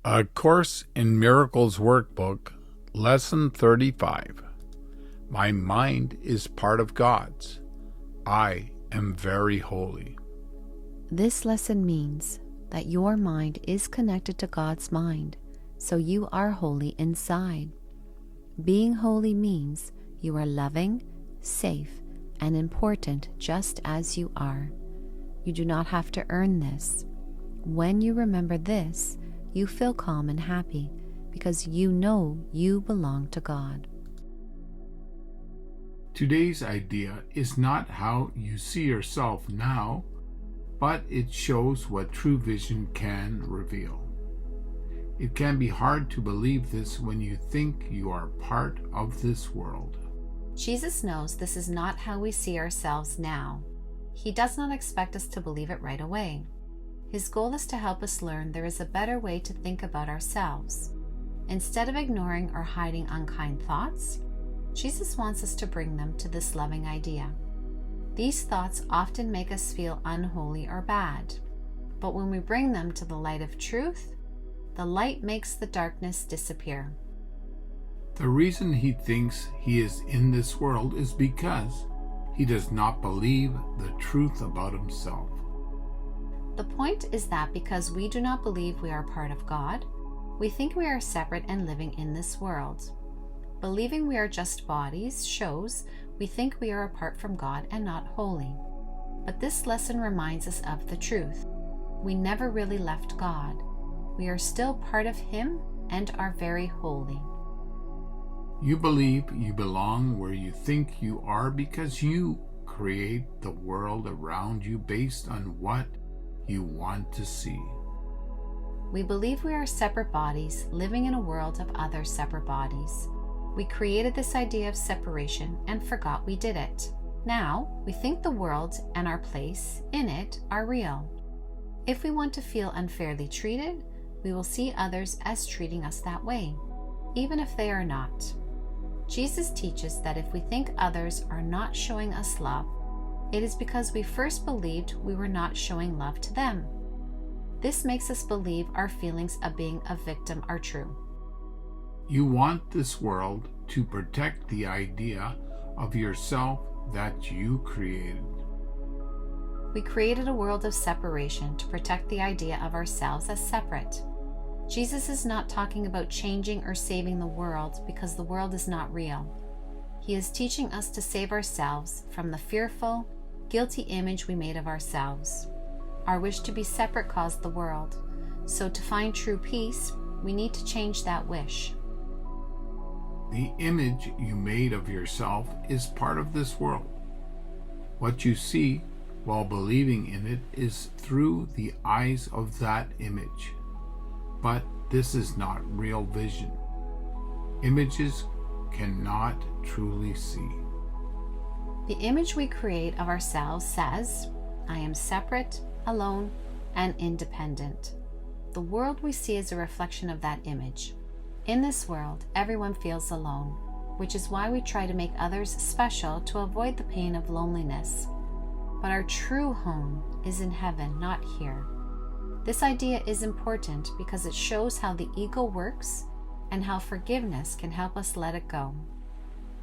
A Course in Miracles Workbook, Lesson 35. My mind is part of God's. I am very holy. This lesson means that your mind is connected to God's mind, so you are holy inside. Being holy means you are loving, safe, and important just as you are. You do not have to earn this. When you remember this, you feel calm and happy because you know you belong to God. Today's idea is not how you see yourself now, but it shows what true vision can reveal. It can be hard to believe this when you think you are part of this world. Jesus knows this is not how we see ourselves now. He does not expect us to believe it right away. His goal is to help us learn there is a better way to think about ourselves. Instead of ignoring or hiding unkind thoughts, Jesus wants us to bring them to this loving idea. These thoughts often make us feel unholy or bad, but when we bring them to the light of truth, the light makes the darkness disappear. The reason he thinks he is in this world is because he does not believe the truth about himself. The point is that because we do not believe we are part of God, we think we are separate and living in this world. Believing we are just bodies shows we think we are apart from God and not holy. But this lesson reminds us of the truth. We never really left God. We are still part of Him and are very holy. You believe you belong where you think you are because you create the world around you based on what you want to see. We believe we are separate bodies living in a world of other separate bodies. We created this idea of separation and forgot we did it. Now, we think the world and our place in it are real. If we want to feel unfairly treated, we will see others as treating us that way, even if they are not. Jesus teaches that if we think others are not showing us love, it is because we first believed we were not showing love to them. This makes us believe our feelings of being a victim are true. You want this world to protect the idea of yourself that you created. We created a world of separation to protect the idea of ourselves as separate. Jesus is not talking about changing or saving the world because the world is not real. He is teaching us to save ourselves from the fearful, guilty image we made of ourselves. Our wish to be separate caused the world, so to find true peace, we need to change that wish. The image you made of yourself is part of this world. What you see while believing in it is through the eyes of that image. But this is not real vision. Images cannot truly see. The image we create of ourselves says, I am separate, alone, and independent. The world we see is a reflection of that image. In this world, everyone feels alone, which is why we try to make others special to avoid the pain of loneliness. But our true home is in heaven, not here. This idea is important because it shows how the ego works and how forgiveness can help us let it go.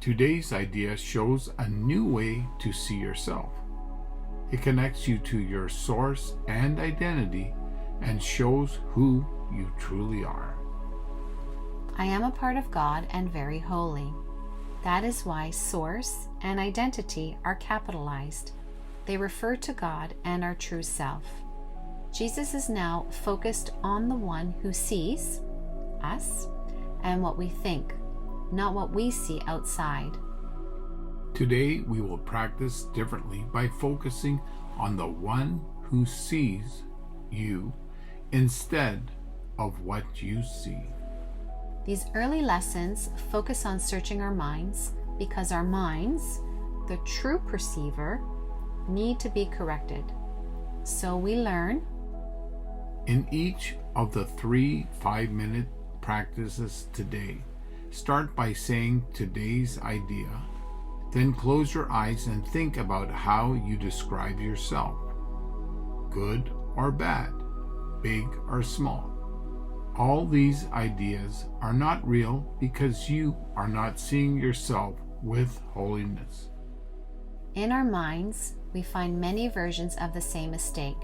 Today's idea shows a new way to see yourself. It connects you to your source and identity and shows who you truly are. I am a part of God and very holy. That is why source and identity are capitalized. They refer to God and our true self. Jesus is now focused on the one who sees us and what we think, not what we see outside. Today we will practice differently by focusing on the one who sees you instead of what you see. These early lessons focus on searching our minds because our minds, the true perceiver, need to be corrected. So we learn. In each of the 3 5-minute practices today, start by saying today's idea, then close your eyes and think about how you describe yourself, good or bad, big or small. All these ideas are not real because you are not seeing yourself with holiness. In our minds, we find many versions of the same mistake,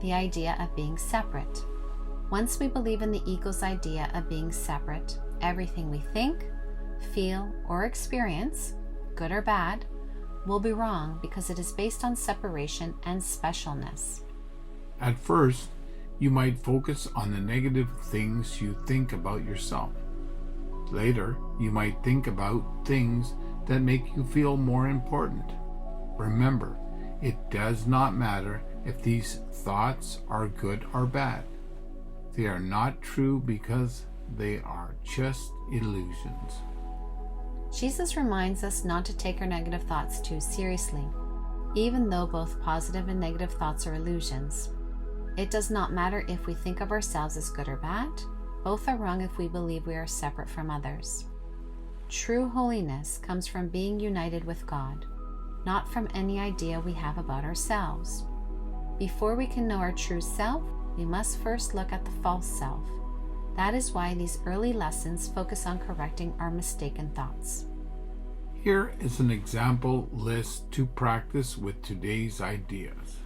the idea of being separate. Once we believe in the ego's idea of being separate, everything we think, feel, or experience, good or bad, will be wrong because it is based on separation and specialness. At first, you might focus on the negative things you think about yourself. Later, you might think about things that make you feel more important. Remember, it does not matter if these thoughts are good or bad. They are not true because they are just illusions. Jesus reminds us not to take our negative thoughts too seriously, even though both positive and negative thoughts are illusions. It does not matter if we think of ourselves as good or bad. Both are wrong if we believe we are separate from others. True holiness comes from being united with God, not from any idea we have about ourselves. Before we can know our true self, we must first look at the false self. That is why these early lessons focus on correcting our mistaken thoughts. Here is an example list to practice with today's ideas.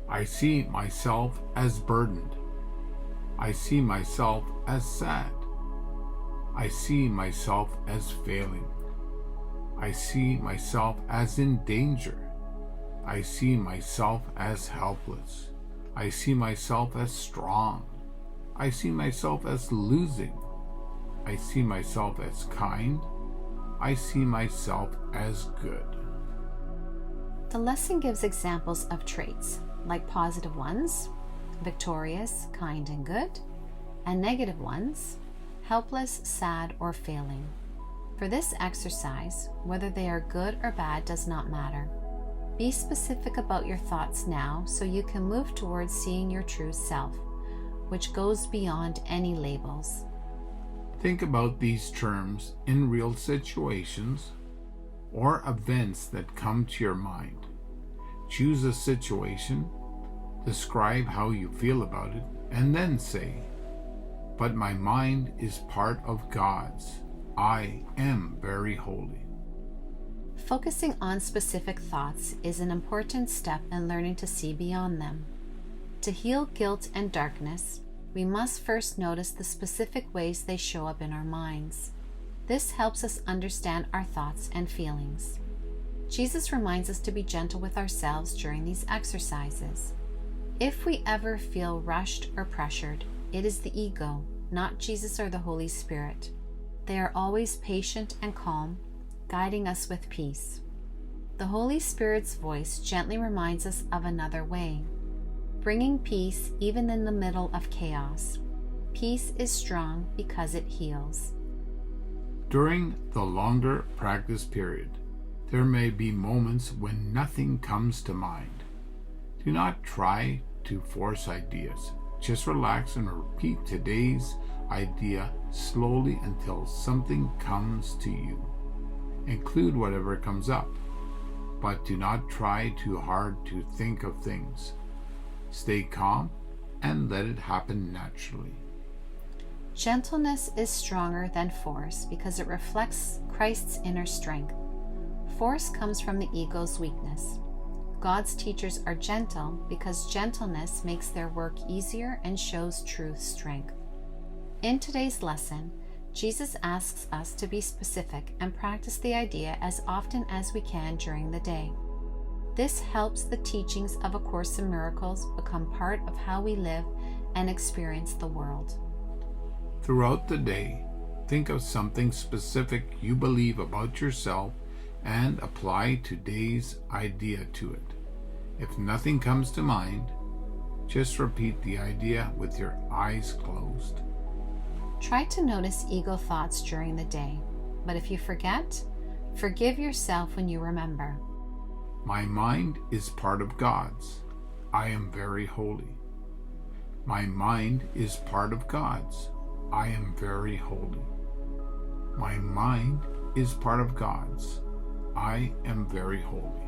I see myself as burdened. I see myself as sad. I see myself as failing. I see myself as in danger. I see myself as helpless. I see myself as strong. I see myself as losing. I see myself as kind. I see myself as good. The lesson gives examples of traits, like positive ones, victorious, kind, and good, and negative ones, helpless, sad, or failing. For this exercise, whether they are good or bad does not matter. Be specific about your thoughts now so you can move towards seeing your true self, which goes beyond any labels. Think about these terms in real situations or events that come to your mind. Choose a situation, describe how you feel about it, and then say, "But my mind is part of God's. I am very holy." Focusing on specific thoughts is an important step in learning to see beyond them. To heal guilt and darkness, we must first notice the specific ways they show up in our minds. This helps us understand our thoughts and feelings. Jesus reminds us to be gentle with ourselves during these exercises. If we ever feel rushed or pressured, it is the ego, not Jesus or the Holy Spirit. They are always patient and calm, guiding us with peace. The Holy Spirit's voice gently reminds us of another way, bringing peace even in the middle of chaos. Peace is strong because it heals. During the longer practice period, there may be moments when nothing comes to mind. Do not try to force ideas. Just relax and repeat today's idea slowly until something comes to you. Include whatever comes up, but do not try too hard to think of things. Stay calm and let it happen naturally. Gentleness is stronger than force because it reflects Christ's inner strength. Force comes from the ego's weakness. God's teachers are gentle because gentleness makes their work easier and shows true strength. In today's lesson, Jesus asks us to be specific and practice the idea as often as we can during the day. This helps the teachings of A Course in Miracles become part of how we live and experience the world. Throughout the day, think of something specific you believe about yourself and apply today's idea to it. If nothing comes to mind, just repeat the idea with your eyes closed. Try to notice ego thoughts during the day, but if you forget, forgive yourself when you remember. My mind is part of God's. I am very holy. My mind is part of God's. I am very holy. My mind is part of God's. I am very holy.